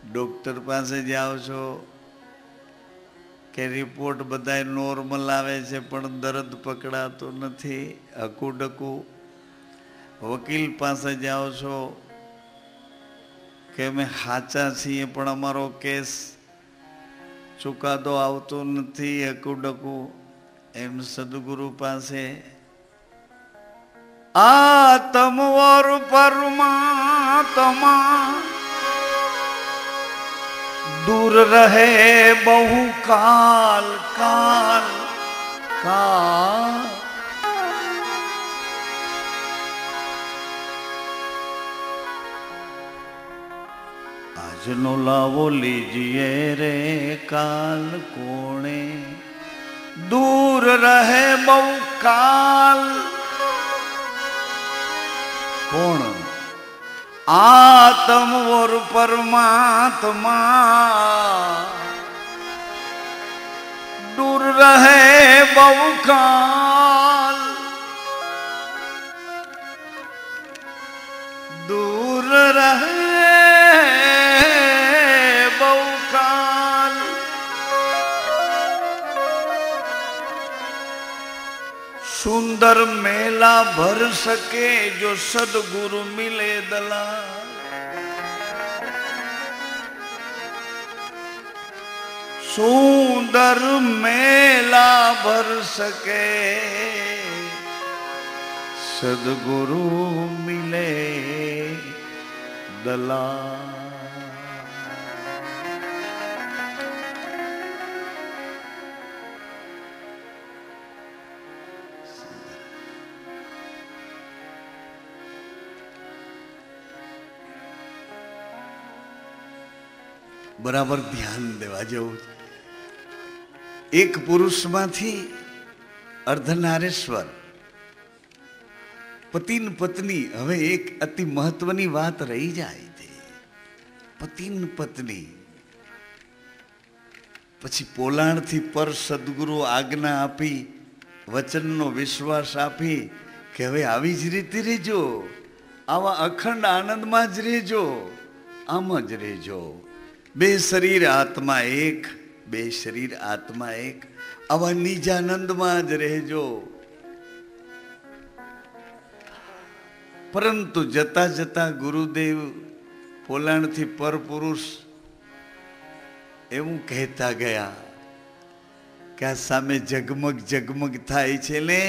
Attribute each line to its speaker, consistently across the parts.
Speaker 1: Doctor પાસે જાઓ છો કે રિપોર્ટ બધાય નોર્મલ આવે છે પણ દર્દ પકડાતો નથી, હકુડકું. વકીલ પાસે જાઓ છો કે અમે સાચા છીએ પણ અમારો કેસ ચુકાદો આવતો નથી, હકુડકું. એમ સદગુરુ પાસે આત્મ ઓર પરમાત્મા दूर रहे बहु काल काल काल। आज नो लावो लीजिए रे काल कोणे, दूर रहे बहु काल। कौन? आत्म और परमात्मा दूर रहे बहुकाल, दूर रहे बहुकाल। सुंदर मेला भर सके जो सदगुरु मिले दला। सुंदर मेला भर सके सदगुरु मिले दला। बराबर ध्यान देवा जेवुं। एक पुरुषमांथी अर्धनारेश्वर पति न पत्नी। हवे एक अति महत्वनी वात रही जाए छे, पति न पत्नी। पछी पोलाणथी पर सद्गुरु आज्ञा आपी, वचननो विश्वास आपी के हवे आवी ज रीते रहेजो, आवा अखंड आनंदमां ज रहेजो, आम ज रहेजो। बे शरीर आत्मा एक, बे शरीर आत्मा एक, आवा निजानंद में ज रहेजो। परंतु जता जता गुरुदेव पोलाण थी पर पुरुष एवं कहता गया कि आ सामे जगमग जगमग थाय छे ने,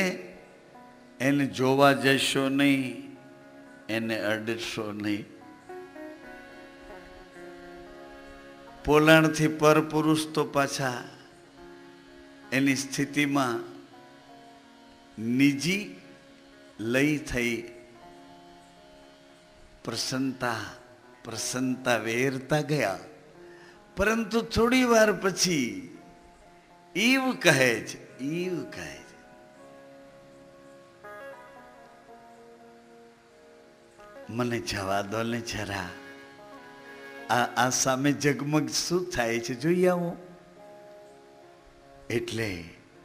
Speaker 1: एने जोवा जशो नहीं, एने अडशो नहीं। पोलाण थी पर पुरुष तो पाछा एनी स्थिति में निजी लई थई प्रसन्नता प्रसन्नता वेरता गया। परंतु थोड़ी वार पछी ईव कहे छे, ईव कहे छे मने जवा दो ने जरा, आ सामे जगमग शू थाय छे जोई आवो। एटले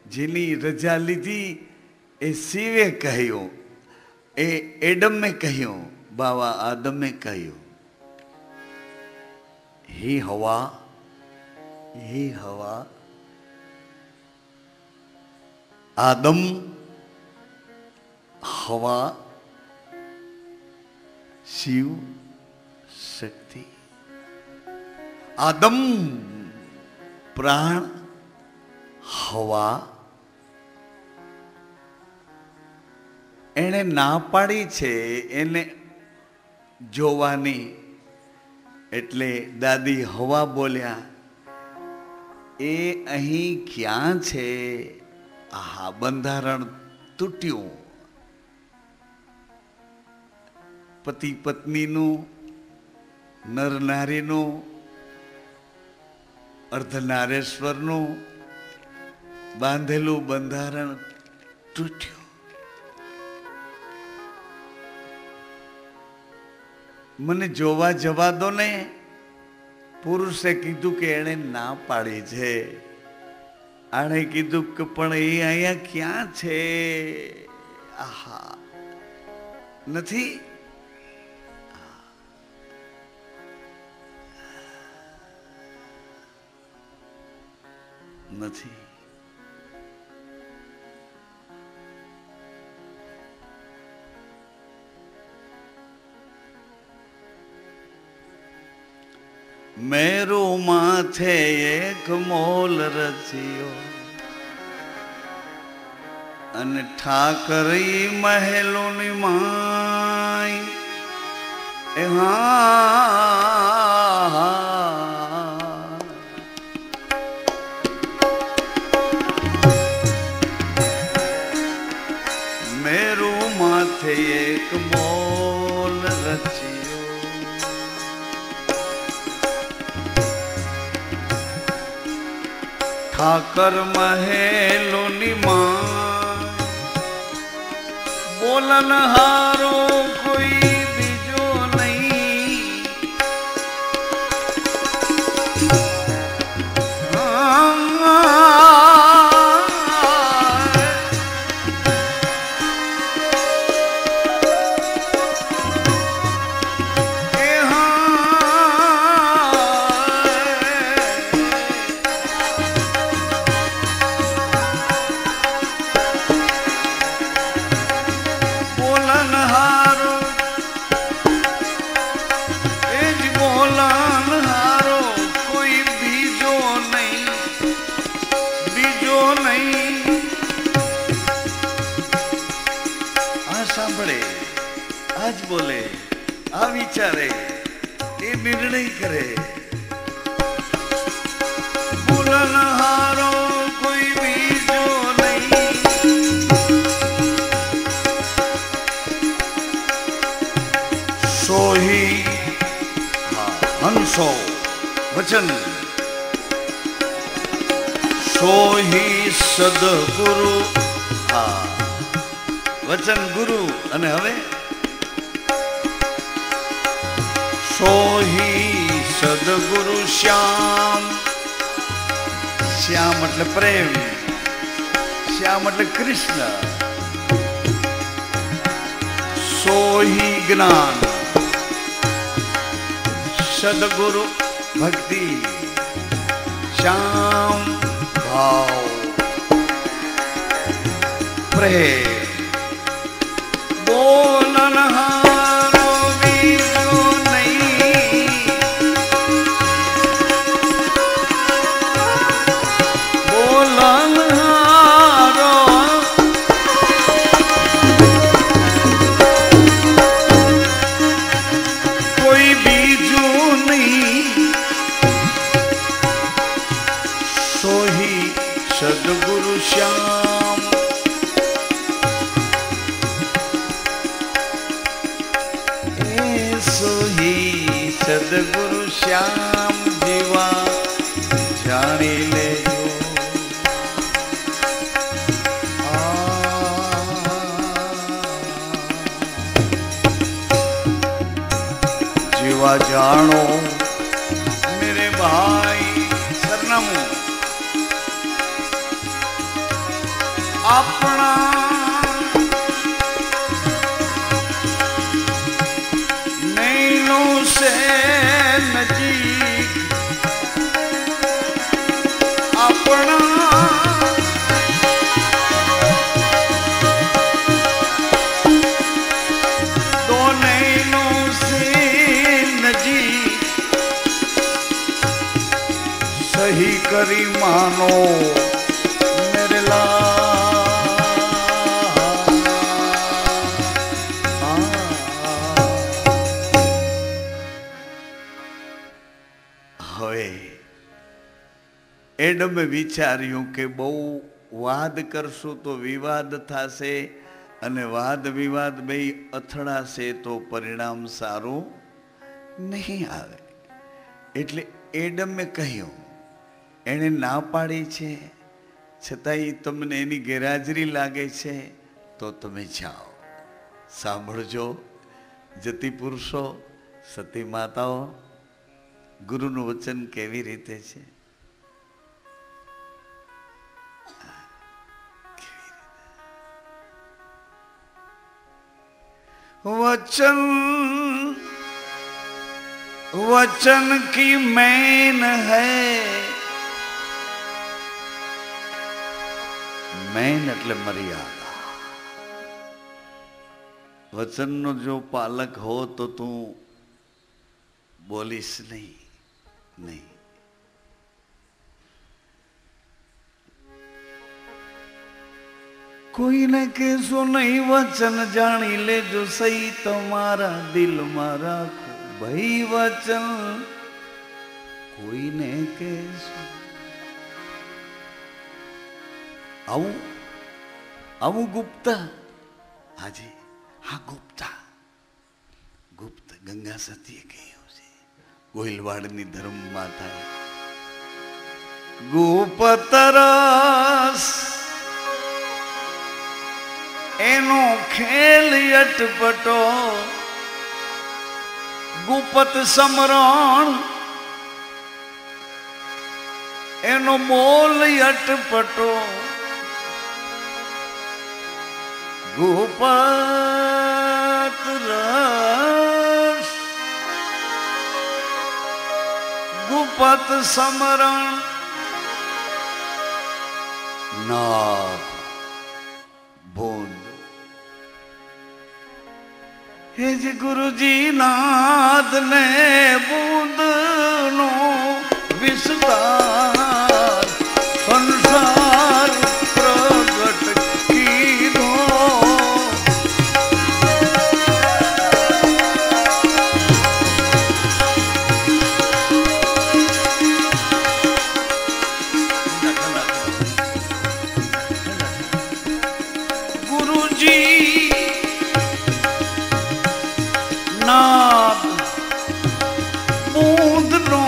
Speaker 1: जेनी रजा लीधी ए शिवे कह्यो, ए एडमे कह्यो, बाबा आदमे कह्यो, हे हवा, हे हवा, आदम हवा शिव शक्ति। आदम प्राण, हवा एने ना पाड़ी छे एने जोवानी, एटले दादी हवा बोल्या ए अहीं क्यां छे? आहा बंधारण तूट्युं। पति पत्नीनु, नर नारीनु, अर्धनारेश्वरनु बांधेलू बंधारण तूट्युं। मने जोवा जवा दो ने। पुरुषे कीधुं के एणे ना पाड़ी छे, आणे कीधुं के पण ए अहींया क्यां छे? आहा नथी। નથી. મેરુ માથે એક મોલ રચ્યો અને ઠાકરી મહેલોની માય એ હા મેરુ માથે એક મોલ રચ્યો ઠાકર મહેલોની માં બોલન હારો કોઈ બીજો નહીં. આજ બોલે, આ વિચારે, એ નિર્ણય કરે. બોલનહારો કોઈ બીજો નહીં. સોહી હંસો વચન સોહી સદગુરુ. હા વચન ગુરુ. અને હવે સોહી સદગુરુ શ્યામ. શ્યામ એટલે પ્રેમ, શ્યામ એટલે કૃષ્ણ. સોહી જ્ઞાન, સદગુરુ ભક્તિ, શ્યામ ભાવ પ્રેમ. બોલનહારો બીજો નહીં. બોલનહારો કોઈ બીજું નહીં. સોહી સદગુરુ શ્યામ. સોહી સદગુરુ શ્યામ જીવા જાણી લેજો. જીવા જાણો મેરે ભાઈ. સરનામું આપણા से नजीक अपना दो नैनों से नजीक सही करी मानो मेरे ला. એડમે વિચાર્યું કે બહુ વાદ કરશું તો વિવાદ થશે અને વાદ વિવાદ બે અથડાશે તો પરિણામ સારું નહીં આવે. એટલે એડમે કહ્યું, એણે ના પાડી છે છતાંય તમને એની ગેરહાજરી લાગે છે તો તમે જાઓ. સાંભળજો જતી પુરુષો, સતી માતાઓ, ગુરુનું વચન કેવી રીતે છે. वचन वचन की मैन है મેન એટલે મર્યાદા. વચનનો જો પાલક હો તો તું બોલીશ નહીં. કોઈને કહેશો નહીં વચન, જાણી લેજો સહી તમારા દિલમાં રાખો ભાઈ વચન. કોઈને કહેશો આવું ગુપ્તા, હાજી હા ગુપ્ત ગંગા સતીએ કહ્યું છે. ગોહિલવાડની ધર્મ માતા ગુપતરસ એનો ખેલ અટપટો, ગુપત સમરણ એનો મોલ અટપટો. ગુપત રસ ગુપત સમરણ નાથ બોંધ. હે જ ગુરુજી નાદ ને બુંદ નો વિસ્તાર સંસાર પ્રગટ કીધો. ગુરુજી નાદ બુંદ નો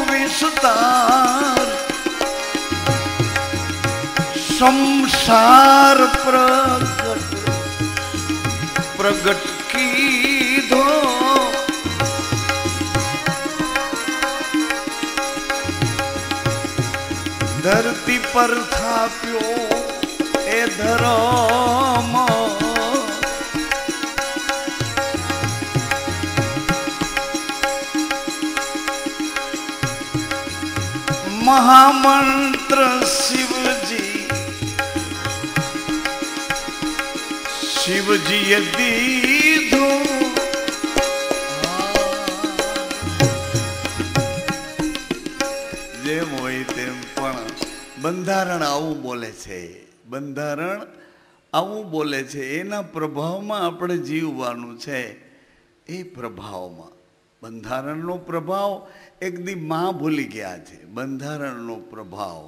Speaker 1: વિસ્તાર સંસાર પ્રગટ કીધો. ધરતી પર થાપ્યો એ ધર્મ, મહામંત્ર શિવજીએ દીધું. જેમ હોય તેમ પણ બંધારણ આવું બોલે છે, બંધારણ આવું બોલે છે. એના પ્રભાવમાં આપણે જીવવાનું છે. એ પ્રભાવમાં બંધારણનો પ્રભાવ એક દી માં ભૂલી ગયા છે. બંધારણનો પ્રભાવ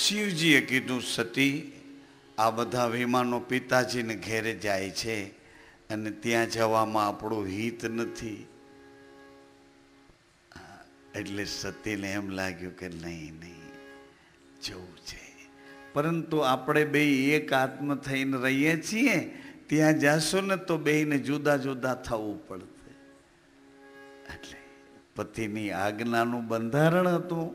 Speaker 1: શિવજીએ કીધું, સતી આ બધા વિમાનો પિતાજીને ઘેરે જાય છે અને ત્યાં જવામાં આપણું હિત નથી. એટલે સતીને એમ લાગ્યું કે નહીં જવું છે. પરંતુ આપણે બે એક આત્મ થઈને રહીએ છીએ, ત્યાં જાશો ને તો બેયને જુદા જુદા થવું પડશે. એટલે પતિની આજ્ઞાનું બંધારણ હતું.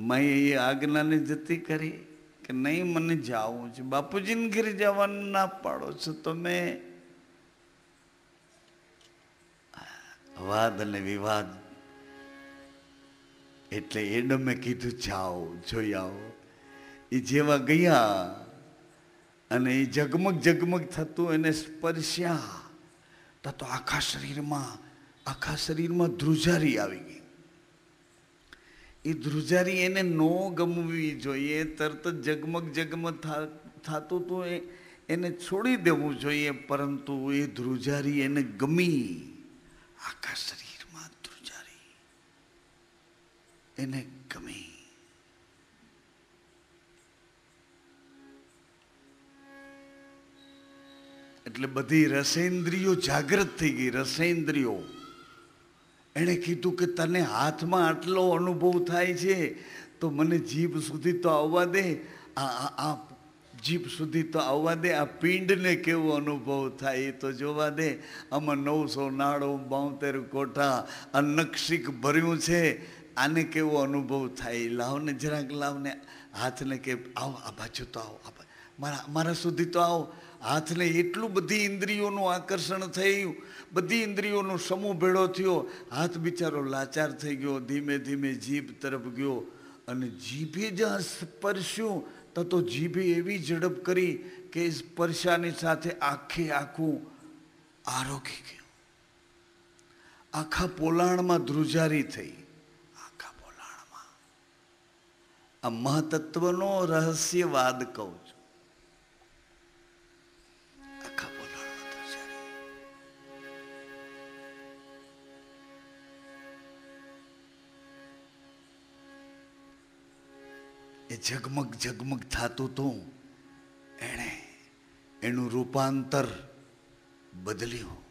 Speaker 1: મેં એ આજ્ઞાને જતી કરી કે નહીં મને જાવું છે. બાપુજીને ઘરે જવાનું ના પાડો છો તમે. વાદ અને વિવાદ એટલે એડમે કીધું જાઓ જોઈ આવો. એ જેવા ગયા અને એ ઝગમગ થતું એને સ્પર્શ્યા તો આખા શરીરમાં ધ્રુજારી આવી ગઈ. એ ધ્રુજારી એને નો ગમવી જોઈએ. તરત જ ઝગમગ થતું હતું એને છોડી દેવું જોઈએ, પરંતુ એ ધ્રુજારી એને ગમી. આખા શરીરમાં ધ્રુજારી એને ગમી. એટલે બધી રસેન્દ્રિયો જાગૃત થઈ ગઈ. રસેન્દ્રિયો એણે કીધું કે તને હાથમાં આટલો અનુભવ થાય છે તો મને જીભ સુધી તો આવવા દે. આ જીભ સુધી તો આવવા દે. આ પિંડને કેવો અનુભવ થાય એ તો જોવા દે. આમાં 999 કોઠા આ નકશીક ભર્યું છે, આને કેવો અનુભવ થાય. લાવને જરાક લાવને. હાથને કે આવો આ બાજુ તો આવો, મારા સુધી તો આવો. હાથને એટલું બધી ઇન્દ્રિયોનું આકર્ષણ થયું, બધી ઇન્દ્રિયોનો સમૂહ ભેળો થયો. હાથ બિચારો લાચાર થઈ ગયો. ધીમે ધીમે જીભ તરફ ગયો અને જીભે જ્યાં સ્પર્શ્યું તો જીભે એવી ઝડપ કરી કે સ્પર્શાની સાથે આખે આખું આરોગી ગયું, આખા પોલાણમાં ધ્રુજારી થઈ, આખા પોલાણમાં. આ મહતત્વનો રહસ્યવાદ કહું છું. આખા પોલાણમાં ધ્રુજારી. એ ઝગમગ ઝગમગ થતું હતું, એણે એનું રૂપાંતર બદલ્યું.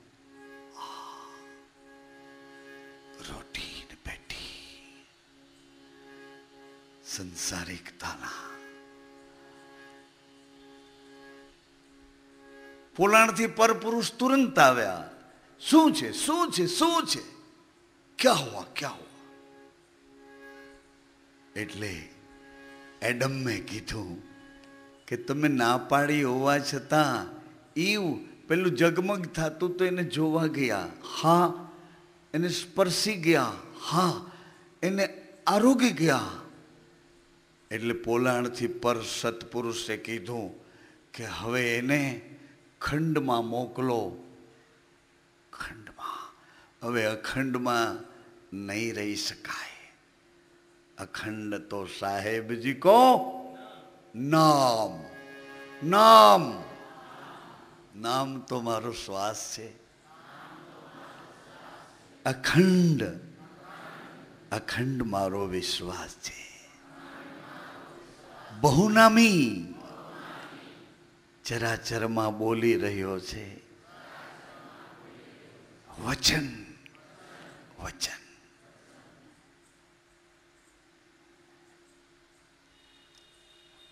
Speaker 1: રોટી ને પેટી સંસારિકતાના. પોલાણથી પરપુરુષ તુરંત આવ્યા. શું છે, શું છે, શું છે, ક્યાં હુઆ, ક્યાં હુઆ? એટલે એડમે કીધું કે તમે ના પાડી હોવા છતાં ઈવ પેલું ઝગમગ થતું તો એને જોવા ગયા. હા, એને સ્પર્શી ગયા. હા, એને આરોગી ગયા. એટલે પોલાણથી પર સત્પુરુષે કીધું કે હવે એને ખંડમાં મોકલો. ખંડમાં. હવે અખંડમાં નહીં રહી શકાય. अखंड तो साहेब जी को नाम, नाम, नाम तो मारो श्वास है. अखंड, अखंड मारो विश्वास है. बहुनामी चराचरमा बोली रह्यो छे. वचन, वचन.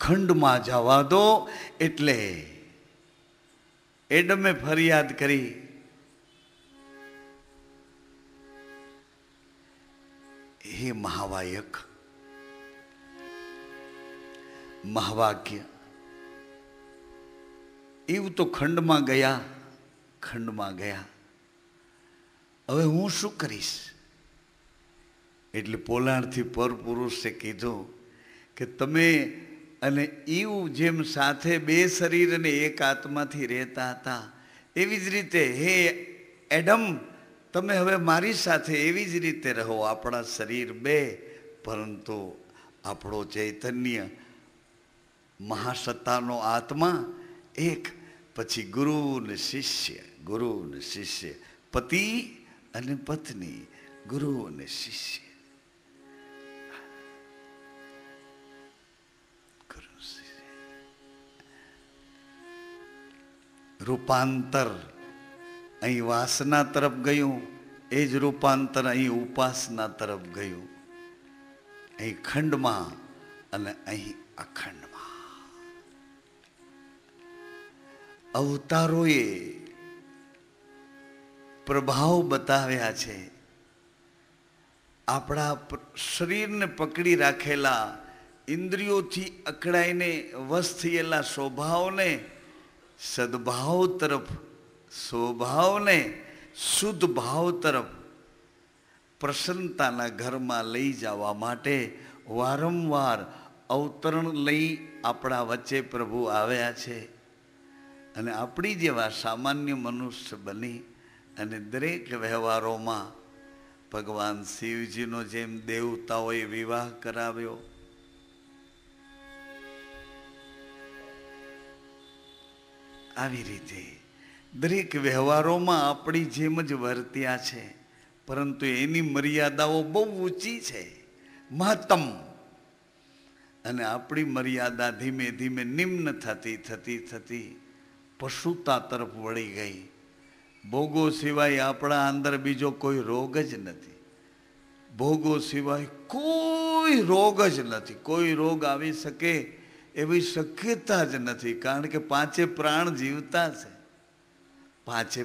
Speaker 1: ખંડમાં જવા દો. એટલે એડમે ફરિયાદ કરી. હે મહાવાયક, મહાવાક્ય, એવું તો ખંડમાં ગયા, ખંડમાં ગયા. હવે હું શું કરીશ? એટલે પોલાણથી પરપુરુષે કીધું કે તમે અને ઈવ જેમ સાથે બે શરીર અને એક આત્માથી રહેતા હતા, એવી જ રીતે હે એડમ, તમે હવે મારી સાથે એવી જ રીતે રહો. આપણા શરીર બે, પરંતુ આપણો ચૈતન્ય મહાસત્તાનો આત્મા એક. પછી ગુરુ ને શિષ્ય, ગુરુ ને શિષ્ય, પતિ અને પત્ની, ગુરુ અને શિષ્ય. રૂપાંતર અહીં વાસના તરફ ગયું, એ જ રૂપાંતર અહીં ઉપાસના તરફ ગયું. અહીં ખંડમાં અને અહીં અખંડમાં. અવતારોએ પ્રભાવ બતાવ્યા છે. આપણા શરીરને પકડી રાખેલા, ઇન્દ્રિયોથી અકળાઈને વશ થયેલા સ્વભાવને સદભાવ તરફ, સ્વભાવને શુદ્ધ ભાવ તરફ પ્રસન્નતાના ઘરમાં લઈ જવા માટે વારંવાર અવતરણ લઈ આપણા વચ્ચે પ્રભુ આવ્યા છે. અને આપણી જેવા સામાન્ય મનુષ્ય બની અને દરેક વ્યવહારોમાં ભગવાન શિવજીનો જેમ દેવતાઓએ વિવાહ કરાવ્યો, આવી રીતે દરેક વ્યવહારોમાં આપણી જેમ જ વર્ત્યા છે. પરંતુ એની મર્યાદાઓ બહુ ઊંચી છે, મહત્તમ. અને આપણી મર્યાદા ધીમે ધીમે નિમ્ન થતી થતી થતી પશુતા તરફ વળી ગઈ. ભોગો સિવાય આપણા અંદર બીજો કોઈ રોગ જ નથી. ભોગો સિવાય કોઈ રોગ જ નથી. કોઈ રોગ આવી શકે એવી શક્યતા જ નથી. કારણ કે પાંચે પ્રાણ જીવતા છે. પાંચે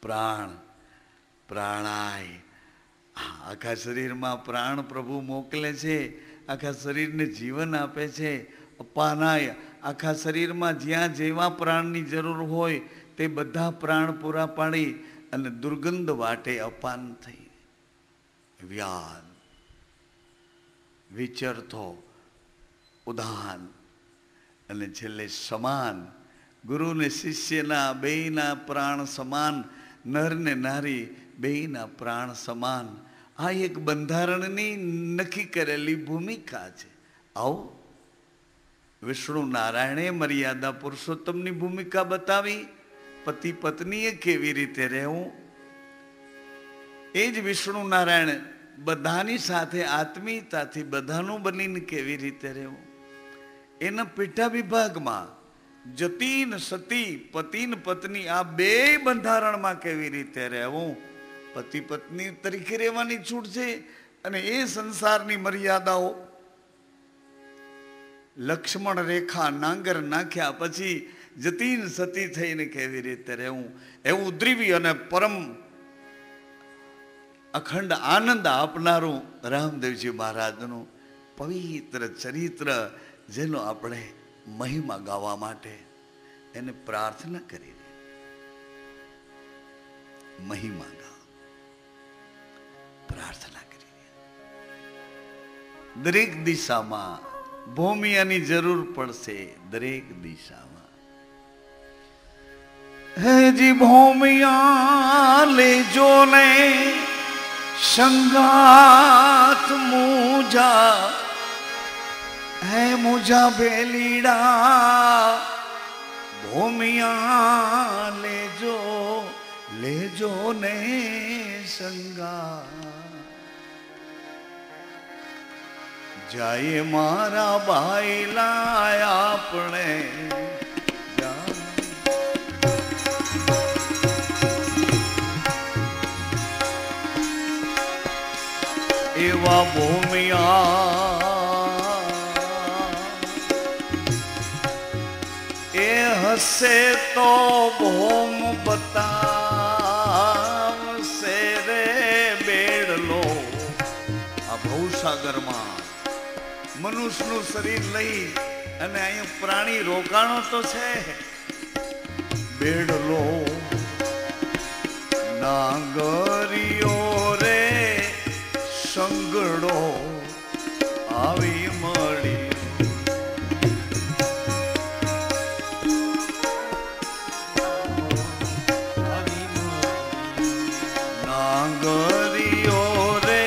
Speaker 1: પ્રાણ, પ્રાણાય. આખા શરીરમાં પ્રાણ પ્રભુ મોકલે છે, આખા શરીરને જીવન આપે છે. અપાનાય, આખા શરીરમાં જ્યાં જેવા પ્રાણની જરૂર હોય તે બધા પ્રાણ પૂરા પાડી અને દુર્ગંધ વાટે અપાન થઈ. વ્યાન, વિચરતો, ઉદાન, અને છેલ્લે સમાન. ગુરુ ને શિષ્યના બેયના પ્રાણ સમાન, નર ને નારી બેયના પ્રાણ સમાન. આ એક બંધારણની નક્કી કરેલી ભૂમિકા છે. આવો વિષ્ણુ નારાયણે મર્યાદા પુરુષોત્તમની ભૂમિકા બતાવી. પતિ પત્નીએ કેવી રીતે રહેવું, એ જ વિષ્ણુ નારાયણ બધાની સાથે આત્મીયતાથી બધાનું બનીને કેવી રીતે રહેવું. એના પેટા વિભાગમાં જતીન સતી, પતિન પત્ની, આ બે બંધારણમાં કેવી રીતે રહેવું. પતિ પત્ની તરીકે રહેવાની છૂટ છે, અને એ સંસારની મર્યાદાઓ લક્ષ્મણ રેખા નાંગર નાખ્યા પછી જતીન સતી થઈને કેવી રીતે રહેવું. એવું દ્રિવ્ય અને પરમ અખંડ આનંદ આપનારું રામદેવજી મહારાજનું પવિત્ર ચરિત્ર, જેનો આપણે મહિમા ગાવા માટે એને પ્રાર્થના કરી. મહિમા ગાઓ, પ્રાર્થના કરી. દરેક દિશામાં ભૂમિયાની જરૂર પડશે. દરેક દિશામાં હેજી ભૂમિયા લેજો ને સંગાત મુજા, હે મુજા ભેલીડા. ભૂમિયા લેજો લેજો ને સંગા, જાય મારા ભાઈલા આપણે એવા ભૂમિયા એ હસે તો ભોમ બતાવશે રે બેડલો. આ ભવસાગરમાં મનુષ્યનું શરીર લઈ અને અહીંયા પ્રાણી રોકાણો તો છે. બેડલો નાગરિયો રે સંગડો આવી મળી. નાગરિયો રે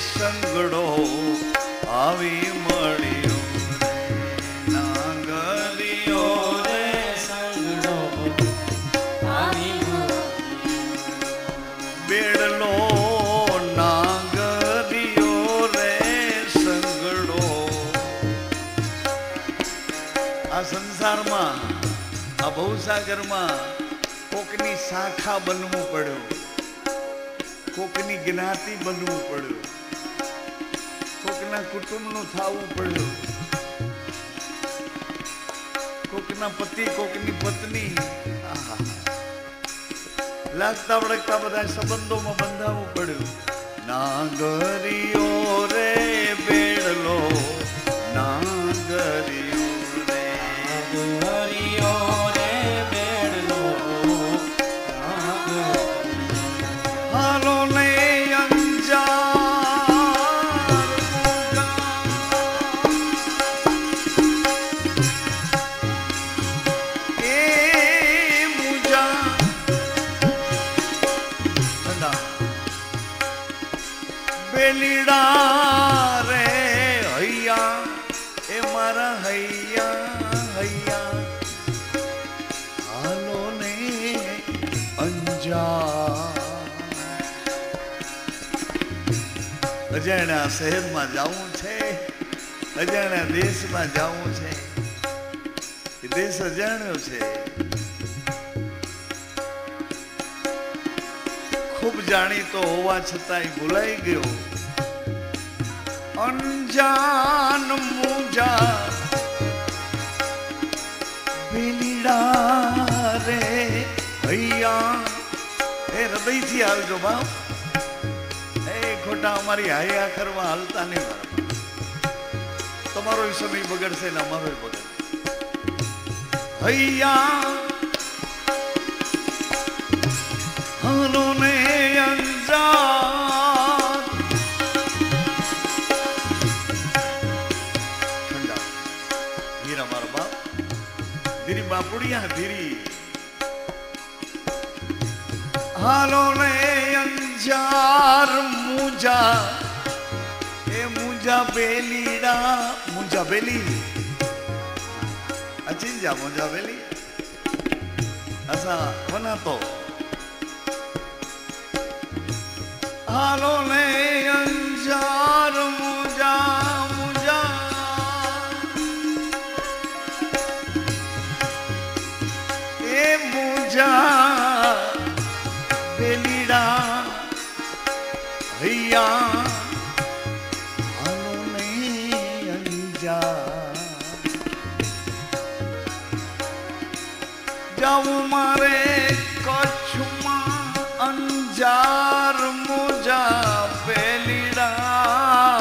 Speaker 1: સંગડો આવી મળ્યો. નાગરિયો રે સંગડો આવી બેડલો. આ સંસારમાં, આ ભવસાગરમાં કોકની શાખા બનવું પડ્યું, કોકની જ્ઞાતિ બનવું પડ્યું, કોકના કુટુંબનું થવું પડ્યું, કોકના પતિ, કોકની પત્ની. લાગતા વળગતા બધા સંબંધોમાં બંધાવવું પડ્યું. નાગરિયો રે બેડલો, નાગરિયો રે બેડલો. હાલો ને અંજાર એ મુજા બેલીડા રે હૈયા, એ મારા હૈયા હૈયા. હાલો ને અંજાર. અજાણ્યા શહેરમાં જવું છે, અજાણ્યા દેશમાં જવું છે. એ દેશ અજાણ્યો છે. ખૂબ જાણીતો હોવા છતાંય ભૂલાઈ ગયો. અંજાન મુજા બેલીડા રે હૈયા. એ હૃદયથી આવજો બાપ. એ ખોટા અમારી હાયા કરવા હાલતા નહીં. તમારો સમય બગડશે ને અમારો બગડશે. હૈયા હાલો ને અંજાર. ઠંડા હીરા મારા બાપ. ધીરી બાપુડિયા ધીરી. હાલો ને અંજાર મુજા એ મુજા બેલીડા મુજા બેલી અચિંજા મુજા બેલી અસા વનાતો. હાલો ને અંજાર મુજા મુજા એ મુજા બેલીડા હૈયા. હાલો ને અંજાર જાવું મારે કચ્છમાં અંજાર મુજા બેલીડા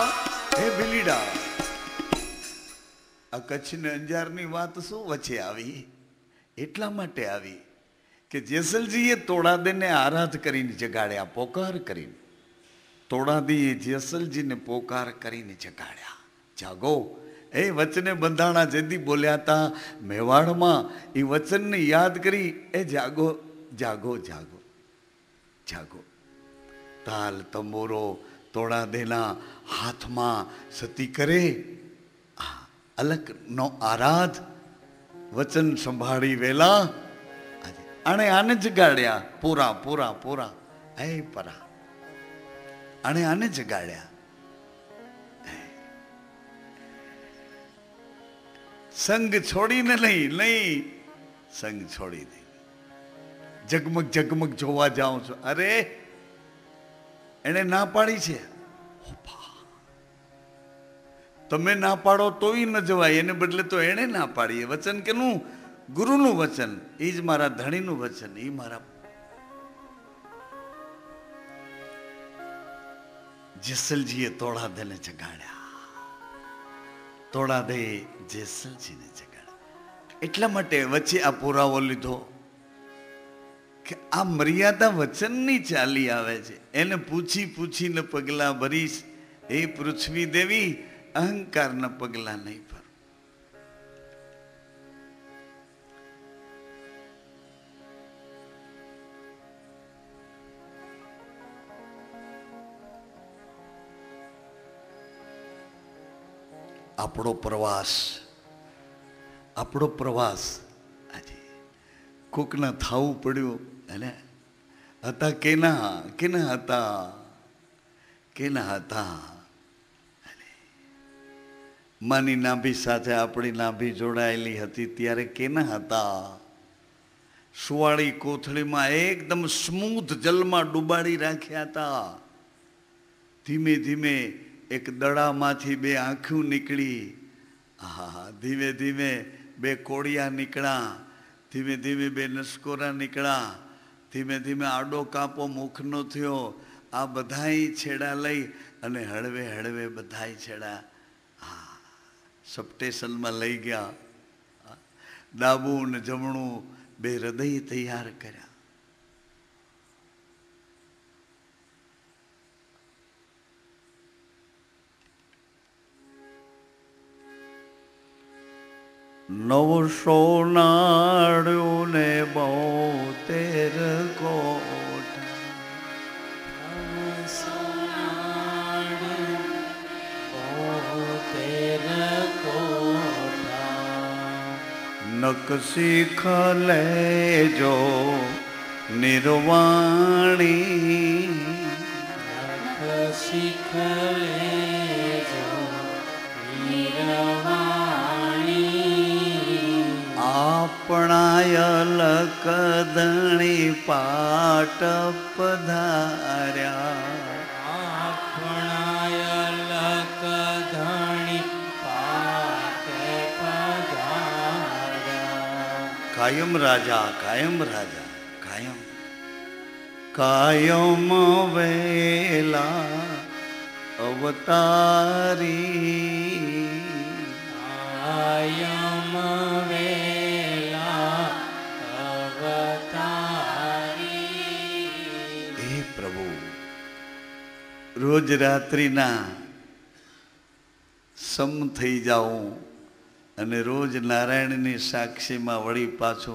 Speaker 1: હે બેલીડા. આ કચ્છ ને અંજારની વાત શું વચ્ચે આવી? એટલા માટે આવી કે જેસલજીએ તોડાદેને આરાધ કરીને જગાડ્યા, પોકાર કરીને. તોડાદીએ જેસલજીને પોકાર કરીને જગાડ્યા. જાગો એ વચને બંધાણા જેદી બોલ્યા હતા મેવાડમાં, એ વચનને યાદ કરી એ જાગો જાગો જાગો જાગો. તાલ તંબોરો તોડાદેના હાથમાં સતી કરે અલક નો આરાધ વચન સંભાળી વેલા આને જગાડ્યા. પૂરા પૂરા પૂરા હે પરા આને જગાડ્યા. સંગ છોડીને નહીં સંગ છોડી દે. જગમગ જગમગ જોવા જાઉં છું. અરે એને ના પાડી છે. તમે ના પાડો તોય ન જવાય, એને બદલે તો એને ના પાડી. એ વચન કેનું? ગુરુનું વચન. એ જ મારા ધણીનું વચન. એ મારા જેસલજીએ તોડાદેને જગાડ્યા. તોડાદે જેસલજીને જગાડ્યા. એટલા માટે વચ્ચે આ પુરાવો લીધો કે આ મર્યાદા વચનની ચાલી આવે છે. એને પૂછી પૂછીને પગલા ભરીશ એ પૃથ્વી દેવી, અહંકારના પગલા નહીં ભર. આપણો પ્રવાસ આજે કોકના થાવું પડ્યું. અને હતા કેના હતા માની નાભી સાથે આપણી નાભી જોડાયેલી હતી ત્યારે કેના હતા? સુવાળી કોથળીમાં એકદમ સ્મૂથ જલમાં ડૂબાડી રાખ્યા હતા. ધીમે ધીમે એક દડામાંથી બે આંખું નીકળી. ધીમે ધીમે બે કોળિયા નીકળ્યા. ધીમે ધીમે બે નસકોરા નીકળ્યા. ધીમે ધીમે આડો કાપો મુખનો થયો. આ બધાય છેડા લઈ અને હળવે હળવે બધાય છેડા સબસ્ટેશનમાં લઈ ગયા. ડાબું ને જમણું બે હૃદય તૈયાર કર્યા. નવસો નાળ્યું ને 72 કોટ. નકશી લેજો નિર્વાણી. નકશી લેજો નિર્વાણી. આપણા અલકદણી પાટ પધાર્યા. કાયમ રાજા કાયમ રાજા કાયમ કાયમ વેલા અવતારી. કાયમ વેલા અવતારી. હે પ્રભુ, રોજ રાત્રિના સમ થઈ જાઉં અને રોજ નારાયણની સાક્ષીમાં વળી પાછો